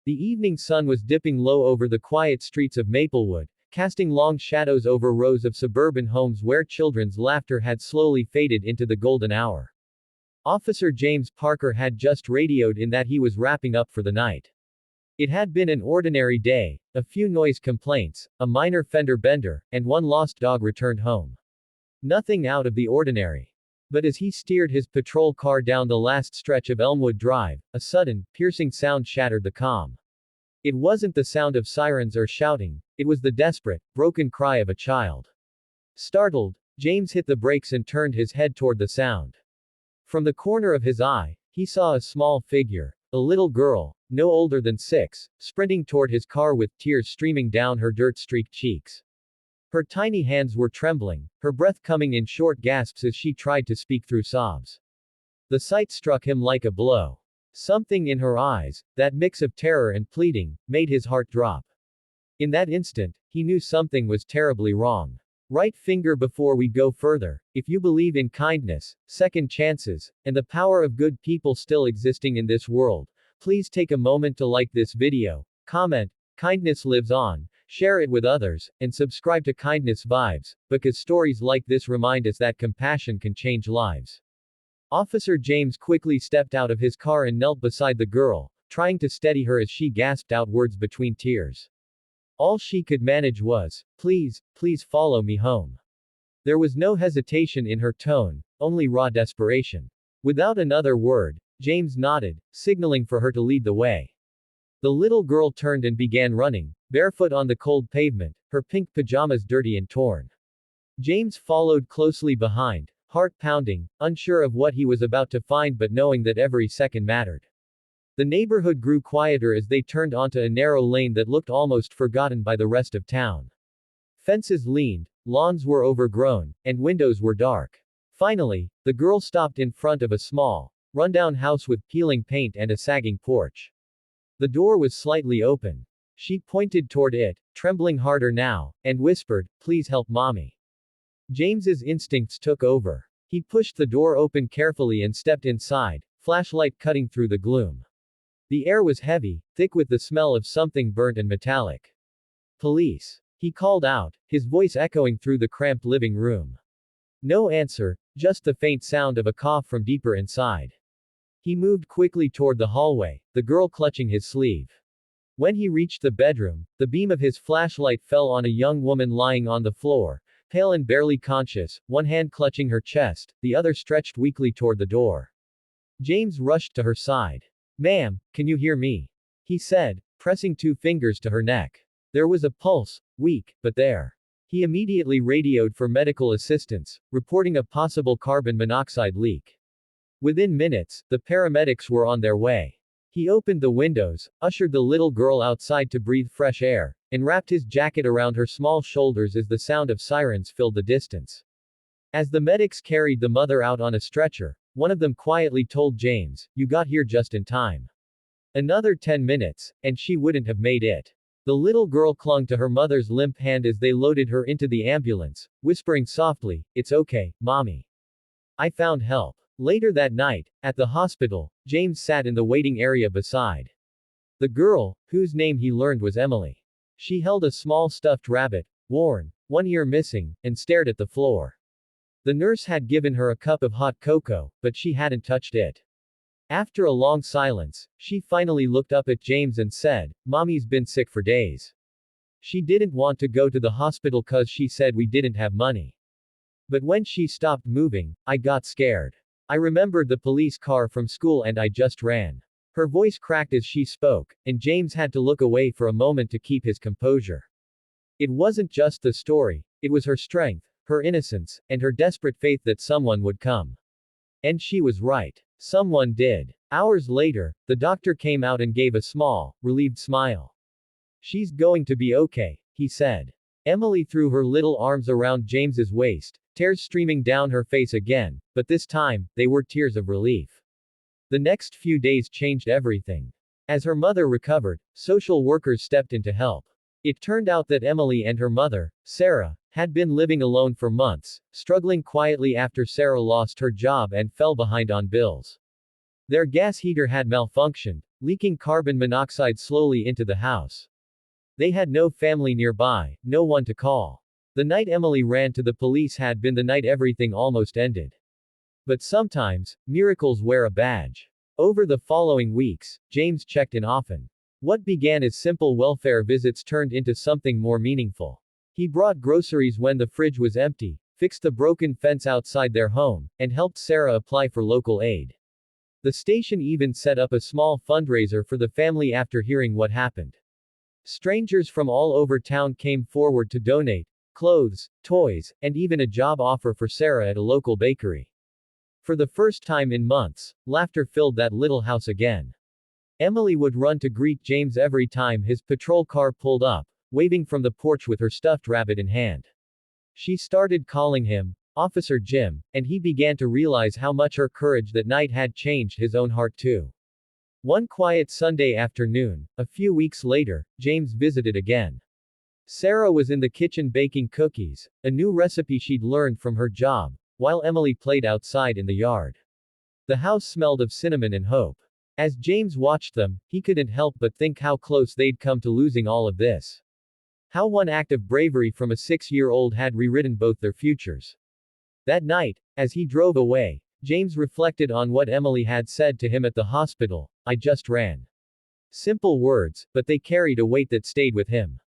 The evening sun was dipping low over the quiet streets of Maplewood, casting long shadows over rows of suburban homes where children's laughter had slowly faded into the golden hour. Officer James Parker had just radioed in that he was wrapping up for the night. It had been an ordinary day, a few noise complaints, a minor fender bender, and one lost dog returned home. Nothing out of the ordinary. But as he steered his patrol car down the last stretch of Elmwood Drive, a sudden, piercing sound shattered the calm. It wasn't the sound of sirens or shouting, it was the desperate, broken cry of a child. Startled, James hit the brakes and turned his head toward the sound. From the corner of his eye, he saw a small figure, a little girl, no older than 6, sprinting toward his car with tears streaming down her dirt-streaked cheeks. Her tiny hands were trembling, her breath coming in short gasps as she tried to speak through sobs. The sight struck him like a blow. Something in her eyes, that mix of terror and pleading, made his heart drop. In that instant, he knew something was terribly wrong. Right finger before we go further, if you believe in kindness, second chances, and the power of good people still existing in this world, please take a moment to like this video, comment, kindness lives on, share it with others, and subscribe to Kindness Vibes, because stories like this remind us that compassion can change lives. Officer James quickly stepped out of his car and knelt beside the girl, trying to steady her as she gasped out words between tears. All she could manage was, "Please, please follow me home." There was no hesitation in her tone, only raw desperation. Without another word, James nodded, signaling for her to lead the way. The little girl turned and began running, barefoot on the cold pavement, her pink pajamas dirty and torn. James followed closely behind, heart pounding, unsure of what he was about to find but knowing that every second mattered. The neighborhood grew quieter as they turned onto a narrow lane that looked almost forgotten by the rest of town. Fences leaned, lawns were overgrown, and windows were dark. Finally, the girl stopped in front of a small, rundown house with peeling paint and a sagging porch. The door was slightly open. She pointed toward it, trembling harder now, and whispered, "Please help mommy." James's instincts took over. He pushed the door open carefully and stepped inside, flashlight cutting through the gloom. The air was heavy, thick with the smell of something burnt and metallic. "Police," he called out, his voice echoing through the cramped living room. No answer, just the faint sound of a cough from deeper inside. He moved quickly toward the hallway, the girl clutching his sleeve. When he reached the bedroom, the beam of his flashlight fell on a young woman lying on the floor, pale and barely conscious, one hand clutching her chest, the other stretched weakly toward the door. James rushed to her side. "Ma'am, can you hear me?" he said, pressing 2 fingers to her neck. There was a pulse, weak, but there. He immediately radioed for medical assistance, reporting a possible carbon monoxide leak. Within minutes, the paramedics were on their way. He opened the windows, ushered the little girl outside to breathe fresh air, and wrapped his jacket around her small shoulders as the sound of sirens filled the distance. As the medics carried the mother out on a stretcher, one of them quietly told James, "You got here just in time. Another 10 minutes, and she wouldn't have made it." The little girl clung to her mother's limp hand as they loaded her into the ambulance, whispering softly, "It's okay, mommy. I found help." Later that night, at the hospital, James sat in the waiting area beside the girl, whose name he learned was Emily. She held a small stuffed rabbit, worn, one ear missing, and stared at the floor. The nurse had given her a cup of hot cocoa, but she hadn't touched it. After a long silence, she finally looked up at James and said, "Mommy's been sick for days. She didn't want to go to the hospital 'cause she said we didn't have money. But when she stopped moving, I got scared. I remembered the police car from school and I just ran." Her voice cracked as she spoke, and James had to look away for a moment to keep his composure. It wasn't just the story, it was her strength, her innocence, and her desperate faith that someone would come. And she was right. Someone did. Hours later, the doctor came out and gave a small, relieved smile. "She's going to be okay," he said. Emily threw her little arms around James's waist, tears streaming down her face again, but this time, they were tears of relief. The next few days changed everything. As her mother recovered, social workers stepped in to help. It turned out that Emily and her mother, Sarah, had been living alone for months, struggling quietly after Sarah lost her job and fell behind on bills. Their gas heater had malfunctioned, leaking carbon monoxide slowly into the house. They had no family nearby, no one to call. The night Emily ran to the police had been the night everything almost ended. But sometimes, miracles wear a badge. Over the following weeks, James checked in often. What began as simple welfare visits turned into something more meaningful. He brought groceries when the fridge was empty, fixed the broken fence outside their home, and helped Sarah apply for local aid. The station even set up a small fundraiser for the family after hearing what happened. Strangers from all over town came forward to donate clothes, toys, and even a job offer for Sarah at a local bakery. For the first time in months, laughter filled that little house again. Emily would run to greet James every time his patrol car pulled up, waving from the porch with her stuffed rabbit in hand. She started calling him Officer Jim, and he began to realize how much her courage that night had changed his own heart too. One quiet Sunday afternoon, a few weeks later, James visited again. Sarah was in the kitchen baking cookies, a new recipe she'd learned from her job, while Emily played outside in the yard. The house smelled of cinnamon and hope. As James watched them, he couldn't help but think how close they'd come to losing all of this. How one act of bravery from a 6-year-old had rewritten both their futures. That night, as he drove away, James reflected on what Emily had said to him at the hospital, "I just ran." Simple words, but they carried a weight that stayed with him.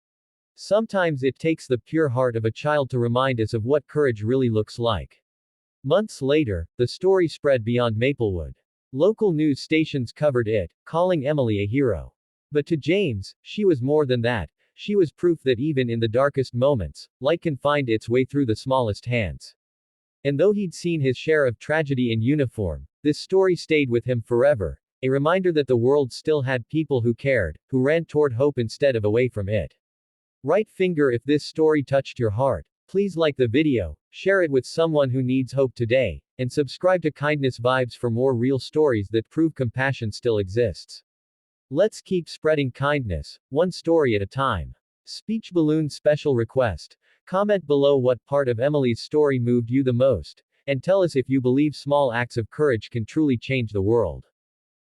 Sometimes it takes the pure heart of a child to remind us of what courage really looks like. Months later, the story spread beyond Maplewood. Local news stations covered it, calling Emily a hero. But to James, she was more than that. She was proof that even in the darkest moments, light can find its way through the smallest hands. And though he'd seen his share of tragedy in uniform, this story stayed with him forever, a reminder that the world still had people who cared, who ran toward hope instead of away from it. Right finger if this story touched your heart. Please like the video, share it with someone who needs hope today, and subscribe to Kindness Vibes for more real stories that prove compassion still exists. Let's keep spreading kindness, one story at a time. Speech balloon special request. Comment below what part of Emily's story moved you the most, and tell us if you believe small acts of courage can truly change the world.